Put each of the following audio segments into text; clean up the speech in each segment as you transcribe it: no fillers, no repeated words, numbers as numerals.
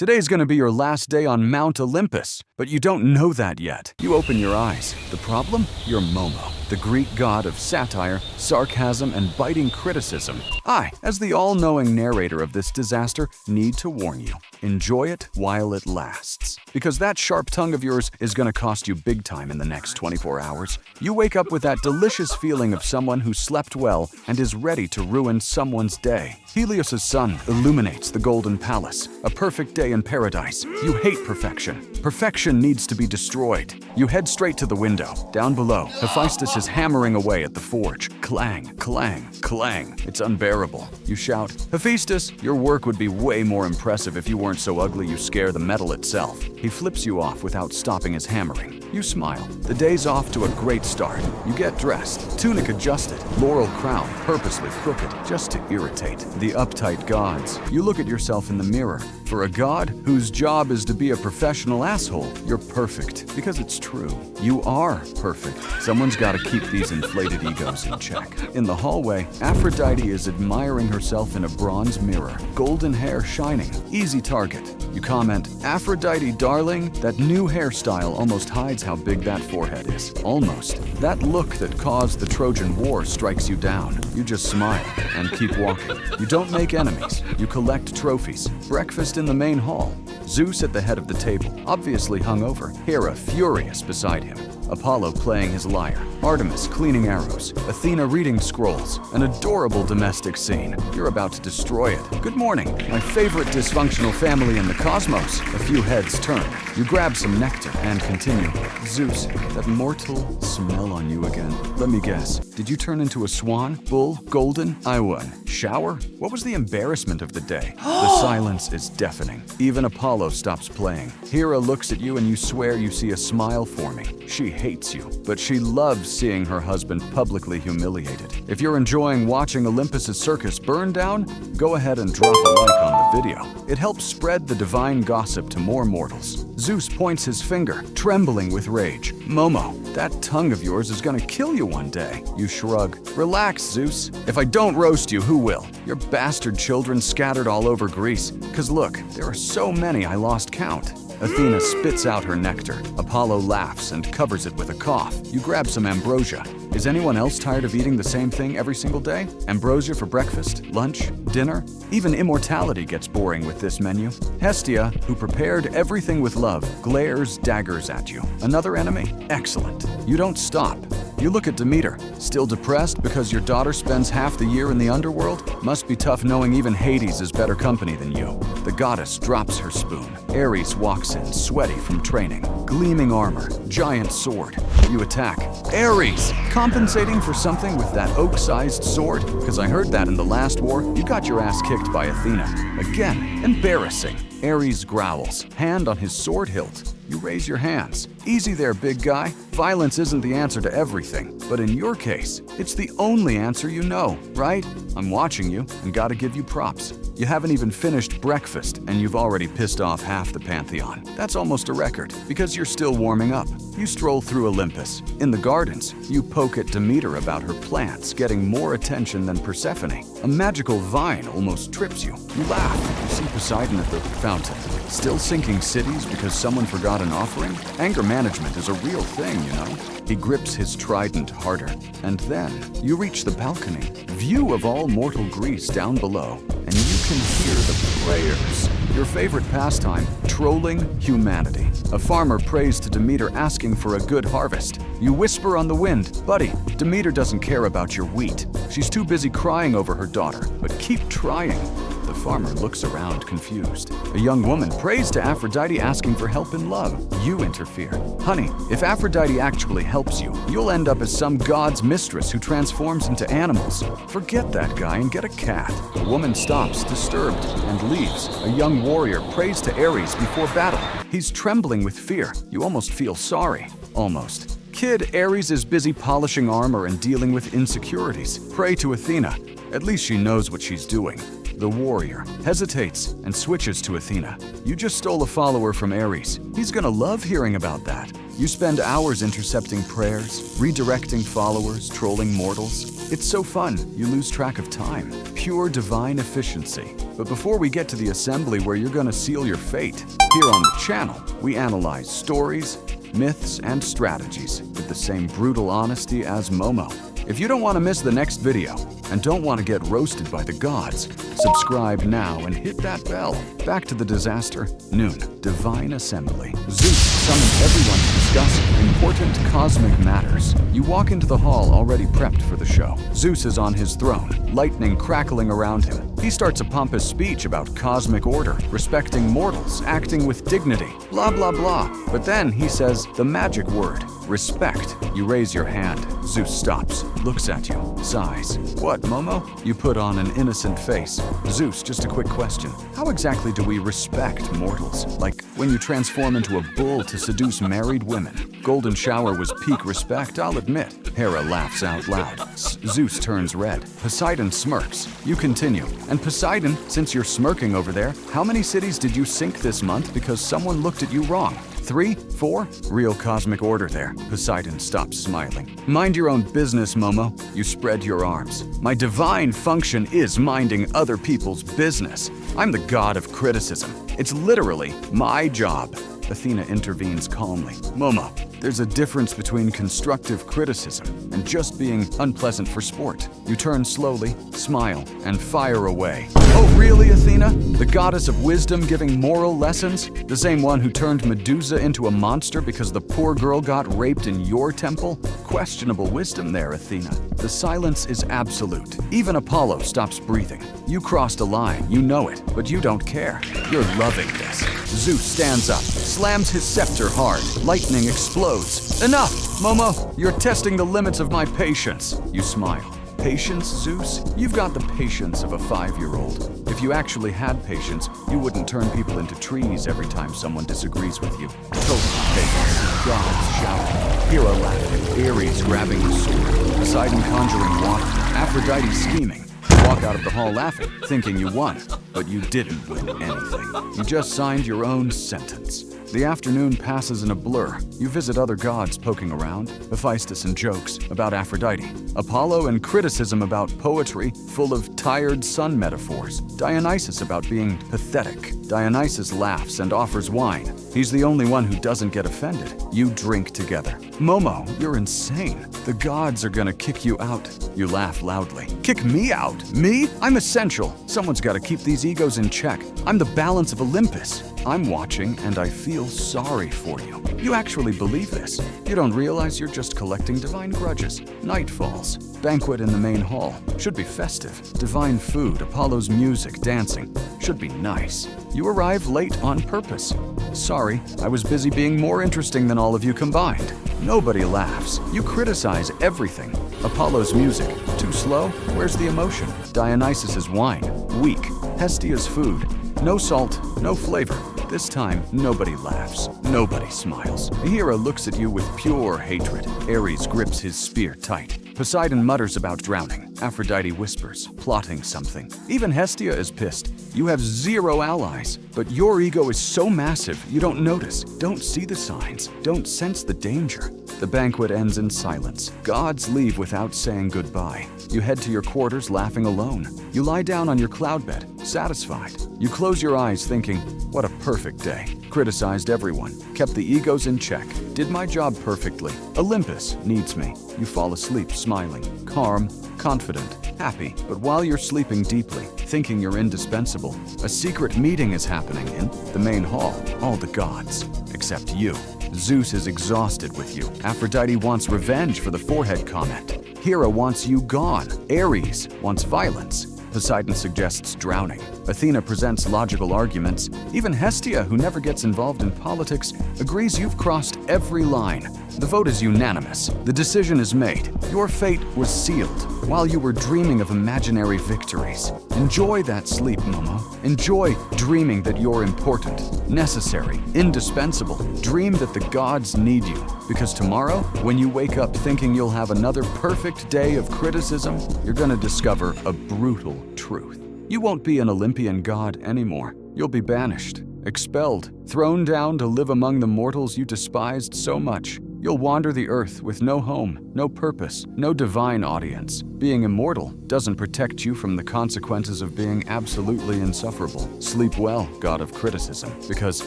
Today's gonna be your last day on Mount Olympus, but you don't know that yet. You open your eyes. The problem? You're Momo, the Greek god of satire, sarcasm, and biting criticism. I, as the all-knowing narrator of this disaster, need to warn you. Enjoy it while it lasts. Because that sharp tongue of yours is gonna cost you big time in the next 24 hours. You wake up with that delicious feeling of someone who slept well and is ready to ruin someone's day. Helios' sun illuminates the Golden Palace, a perfect day in paradise. You hate perfection. Perfection needs to be destroyed. You head straight to the window. Down below, Hephaestus is hammering away at the forge. Clang, clang, clang. It's unbearable. You shout, "Hephaestus, your work would be way more impressive if you weren't so ugly you scare the metal itself." He flips you off without stopping his hammering. You smile. The day's off to a great start. You get dressed, tunic adjusted, laurel crown purposely crooked just to irritate the uptight gods. You look at yourself in the mirror. For a god whose job is to be a professional asshole, you're perfect. Because it's true. You are perfect. Someone's got to keep these inflated egos in check. In the hallway, Aphrodite is admiring herself in a bronze mirror, golden hair shining. Easy target. You comment, "Aphrodite, darling, that new hairstyle almost hides how big that forehead is." Almost. That look that caused the Trojan War strikes you down. You just smile and keep walking. You don't make enemies. You collect trophies. Breakfast in the main hall. Zeus at the head of the table, obviously hungover. Hera furious beside him. Apollo playing his lyre. Artemis cleaning arrows. Athena reading scrolls. An adorable domestic scene. You're about to destroy it. Good morning. My favorite dysfunctional family in the cosmos. A few heads turn. You grab some nectar and continue. Zeus, that mortal smell on you again. Let me guess. Did you turn into a swan? Bull? Golden? I won. Shower? What was the embarrassment of the day? The silence is deafening. Even Apollo stops playing. Hera looks at you and you swear you see a smile forming. She hates you, but she loves seeing her husband publicly humiliated. If you're enjoying watching Olympus's circus burn down, go ahead and drop a like on the video. It helps spread the divine gossip to more mortals. Zeus points his finger, trembling with rage. Momo, that tongue of yours is gonna kill you one day. You shrug. Relax, Zeus. If I don't roast you, who will? Your bastard children scattered all over Greece. 'Cause look, there are so many I lost count. Athena spits out her nectar. Apollo laughs and covers it with a cough. You grab some ambrosia. Is anyone else tired of eating the same thing every single day? Ambrosia for breakfast, lunch, dinner? Even immortality gets boring with this menu. Hestia, who prepared everything with love, glares daggers at you. Another enemy? Excellent. You don't stop. You look at Demeter. Still depressed because your daughter spends half the year in the underworld? Must be tough knowing even Hades is better company than you. The goddess drops her spoon. Ares walks in, sweaty from training. Gleaming armor, giant sword. You attack. Ares! Compensating for something with that oak-sized sword? Because I heard that in the last war, you got your ass kicked by Athena. Again, embarrassing. Ares growls, hand on his sword hilt. You raise your hands. Easy there, big guy. Violence isn't the answer to everything. But in your case, it's the only answer you know, right? I'm watching you and gotta give you props. You haven't even finished breakfast and you've already pissed off half the pantheon. That's almost a record, because you're still warming up. You stroll through Olympus. In the gardens, you poke at Demeter about her plants getting more attention than Persephone. A magical vine almost trips you. You laugh. You see Poseidon at the fountain. Still sinking cities because someone forgot an offering? Anger management is a real thing, you know. He grips his trident harder. And then you reach the balcony. View of all mortal Greece down below. And you can hear the prayers. Your favorite pastime, trolling humanity. A farmer prays to Demeter asking for a good harvest. You whisper on the wind, "Buddy, Demeter doesn't care about your wheat. She's too busy crying over her daughter, but keep trying." The farmer looks around confused. A young woman prays to Aphrodite asking for help in love. You interfere. "Honey, if Aphrodite actually helps you, you'll end up as some god's mistress who transforms into animals. Forget that guy and get a cat." The woman stops, disturbed, and leaves. A young warrior prays to Ares before battle. He's trembling with fear. You almost feel sorry. Almost. Kid, Ares is busy polishing armor and dealing with insecurities. Pray to Athena. At least she knows what she's doing. The warrior hesitates and switches to Athena. You just stole a follower from Ares. He's gonna love hearing about that. You spend hours intercepting prayers, redirecting followers, trolling mortals. It's so fun, you lose track of time. Pure divine efficiency. But before we get to the assembly where you're gonna seal your fate, here on the channel, we analyze stories, myths, and strategies with the same brutal honesty as Momo. If you don't want to miss the next video and don't want to get roasted by the gods, subscribe now and hit that bell. Back to the disaster. Noon. Divine Assembly. Zeus summoned everyone to discuss important cosmic matters. You walk into the hall already prepped for the show. Zeus is on his throne, lightning crackling around him. He starts a pompous speech about cosmic order, respecting mortals, acting with dignity, blah blah blah. But then he says the magic word, respect. You raise your hand. Zeus stops, looks at you, sighs. What, Momo? You put on an innocent face. Zeus, just a quick question. How exactly do we respect mortals? Like when you transform into a bull to seduce married women. Golden shower was peak respect, I'll admit. Hera laughs out loud. Zeus turns red. Poseidon smirks. You continue. And Poseidon, since you're smirking over there, how many cities did you sink this month because someone looked at you wrong? 3? 4? Real cosmic order there. Poseidon stops smiling. Mind your own business, Momo. You spread your arms. My divine function is minding other people's business. I'm the god of criticism. It's literally my job. Athena intervenes calmly. Momo, there's a difference between constructive criticism and just being unpleasant for sport. You turn slowly, smile, and fire away. Oh really, Athena? The goddess of wisdom giving moral lessons? The same one who turned Medusa into a monster because the poor girl got raped in your temple? Questionable wisdom there, Athena. The silence is absolute. Even Apollo stops breathing. You crossed a line, you know it, but you don't care. You're loving this. Zeus stands up, slams his scepter hard. Lightning explodes. Enough, Momo! You're testing the limits of my patience. You smile. Patience, Zeus? You've got the patience of a 5-year-old. If you actually had patience, you wouldn't turn people into trees every time someone disagrees with you. Total chaos. Gods shouting. Hera laughing. Ares grabbing the sword. Poseidon conjuring water. Aphrodite scheming. Walk out of the hall laughing, thinking you won. But you didn't win anything. You just signed your own sentence. The afternoon passes in a blur. You visit other gods poking around, Hephaestus and jokes about Aphrodite, Apollo and criticism about poetry full of tired sun metaphors, Dionysus about being pathetic. Dionysus laughs and offers wine. He's the only one who doesn't get offended. You drink together. Momo, you're insane. The gods are gonna kick you out. You laugh loudly. Kick me out? Me? I'm essential. Someone's gotta keep these egos in check. I'm the balance of Olympus. I'm watching and I feel sorry for you. You actually believe this. You don't realize you're just collecting divine grudges. Night falls. Banquet in the main hall. Should be festive. Divine food, Apollo's music, dancing. Should be nice. You arrive late on purpose. Sorry, I was busy being more interesting than all of you combined. Nobody laughs. You criticize everything. Apollo's music. Too slow? Where's the emotion? Dionysus's wine. Weak. Hestia's food. No salt, no flavor. This time, nobody laughs. Nobody smiles. Hera looks at you with pure hatred. Ares grips his spear tight. Poseidon mutters about drowning. Aphrodite whispers, plotting something. Even Hestia is pissed. You have 0 allies, but your ego is so massive you don't notice, don't see the signs, don't sense the danger. The banquet ends in silence. Gods leave without saying goodbye. You head to your quarters laughing alone. You lie down on your cloud bed, satisfied. You close your eyes thinking, what a perfect day. Criticized everyone, kept the egos in check, did my job perfectly. Olympus needs me. You fall asleep smiling, calm, confident, happy. But while you're sleeping deeply, thinking you're indispensable, a secret meeting is happening in the main hall. All the gods, except you. Zeus is exhausted with you. Aphrodite wants revenge for the forehead comment. Hera wants you gone. Ares wants violence. Poseidon suggests drowning. Athena presents logical arguments. Even Hestia, who never gets involved in politics, agrees you've crossed every line. The vote is unanimous. The decision is made. Your fate was sealed while you were dreaming of imaginary victories. Enjoy that sleep, Momo. Enjoy dreaming that you're important, necessary, indispensable. Dream that the gods need you. Because tomorrow, when you wake up thinking you'll have another perfect day of criticism, you're gonna discover a brutal truth. You won't be an Olympian god anymore. You'll be banished, expelled, thrown down to live among the mortals you despised so much. You'll wander the earth with no home, no purpose, no divine audience. Being immortal doesn't protect you from the consequences of being absolutely insufferable. Sleep well, God of criticism, because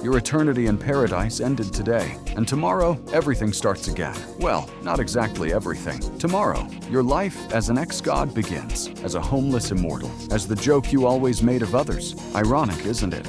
your eternity in paradise ended today, and tomorrow everything starts again. Well, not exactly everything. Tomorrow, your life as an ex-god begins, as a homeless immortal, as the joke you always made of others. Ironic, isn't it?